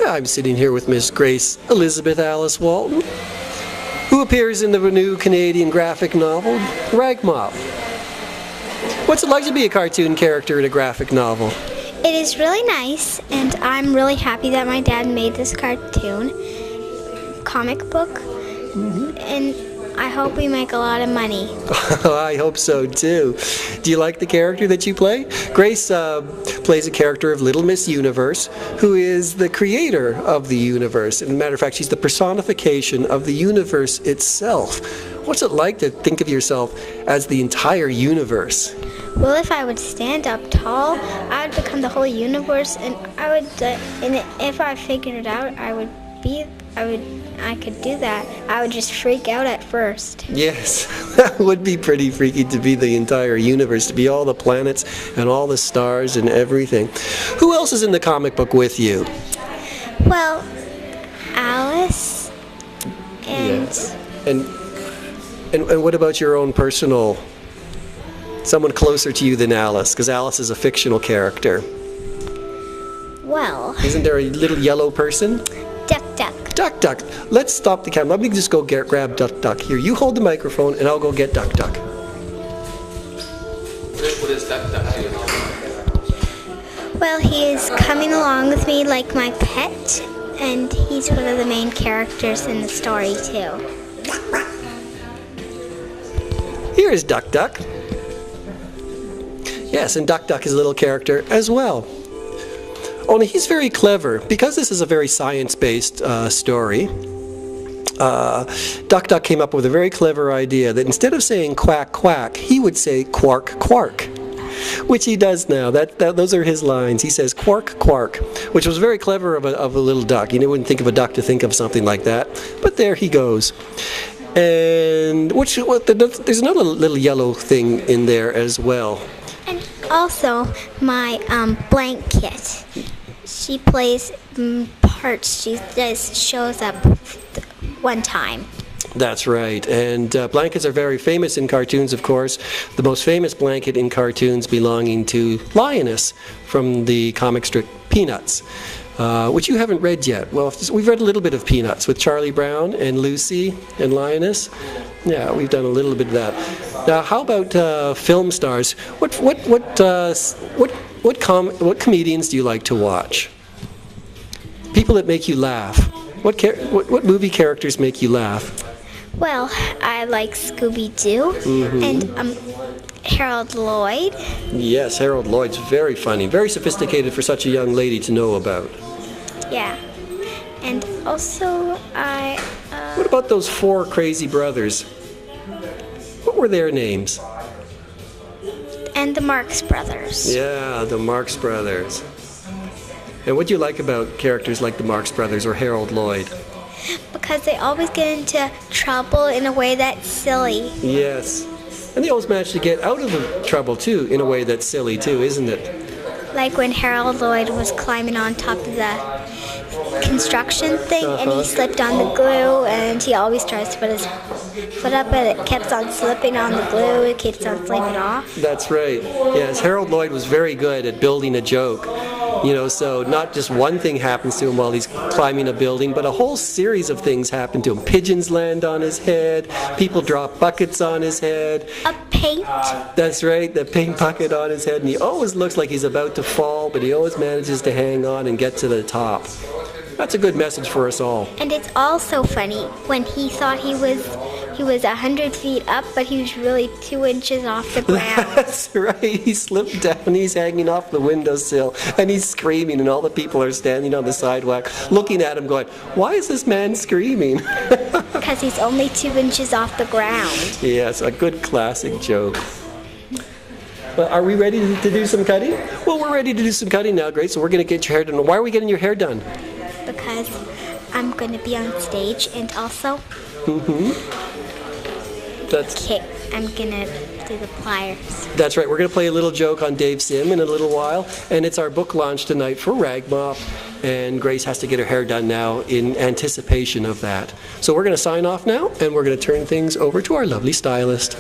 I'm sitting here with Miss Grace Elizabeth Alice Walton, who appears in the new Canadian graphic novel, RAGMOP. What's it like to be a cartoon character in a graphic novel? It is really nice, and I'm really happy that my dad made this cartoon comic book, and I hope we make a lot of money. I hope so too. Do you like the character that you play? Grace plays a character of Little Miss Universe, who is the creator of the universe. As a matter of fact, she's the personification of the universe itself. What's it like to think of yourself as the entire universe? Well, if I would stand up tall, I would become the whole universe, and if I figured it out, I could do that. I would just freak out at first. Yes, that would be pretty freaky to be the entire universe, to be all the planets and all the stars and everything. Who else is in the comic book with you? Well, Alice and... Yes. And what about your own personal, someone closer to you than Alice? Because Alice is a fictional character. Well... Isn't there a little yellow person? Duck, duck. Duck, duck. Let's stop the camera. Let me just go grab Duck, duck. Here, you hold the microphone and I'll go get Duck, duck. What is Duck, duck? Well, he is coming along with me like my pet, and he's one of the main characters in the story too. Here is Duck, duck. Yes, and Duck, duck is a little character as well. Only he's very clever. Because this is a very science-based story, Duck Duck came up with a very clever idea that instead of saying quack quack, he would say quark quark, which he does now. Those are his lines. He says quark quark, which was very clever of a little duck. You wouldn't think of a duck to think of something like that, but there he goes. And there's another little yellow thing in there as well. And also, my blanket. She plays parts. She just shows up one time. That's right. And blankets are very famous in cartoons, of course. The most famous blanket in cartoons belonging to Lioness from the comic strip Peanuts, which you haven't read yet. Well, we've read a little bit of Peanuts with Charlie Brown and Lucy and Lioness. Yeah, we've done a little bit of that. Now, how about film stars? What comedians do you like to watch? People that make you laugh. What movie characters make you laugh? Well, I like Scooby-Doo and Harold Lloyd. Yes, Harold Lloyd's very funny, very sophisticated for such a young lady to know about. Yeah, and also What about those four crazy brothers? What were their names? And the Marx Brothers. Yeah, the Marx Brothers. And what do you like about characters like the Marx Brothers or Harold Lloyd? Because they always get into trouble in a way that's silly. Yes. And they always manage to get out of the trouble, too, in a way that's silly, too, isn't it? Like when Harold Lloyd was climbing on top of the construction thing, and he slipped on the glue, and he always tries to put his foot up, but it keeps on slipping on the glue, it keeps on slipping off. That's right. Yes, Harold Lloyd was very good at building a joke. So not just one thing happens to him while he's climbing a building, but a whole series of things happen to him. Pigeons land on his head, people drop buckets on his head. A paint. That's right, the paint bucket on his head, and he always looks like he's about to fall, but he always manages to hang on and get to the top. That's a good message for us all. And it's also funny when he thought he was 100 feet up, but he was really 2 inches off the ground. That's right. He slipped down. He's hanging off the windowsill, and he's screaming, and all the people are standing on the sidewalk looking at him going, why is this man screaming? Because he's only 2 inches off the ground. Yes, a good classic joke. Well, are we ready to do some cutting? Well, we're ready to do some cutting now, Grace, so we're going to get your hair done. Why are we getting your hair done? Because I'm going to be on stage, and also... Okay, I'm going to do the pliers. That's right. We're going to play a little joke on Dave Sim in a little while, and it's our book launch tonight for RAGMOP, and Grace has to get her hair done now in anticipation of that. So we're going to sign off now, and we're going to turn things over to our lovely stylist.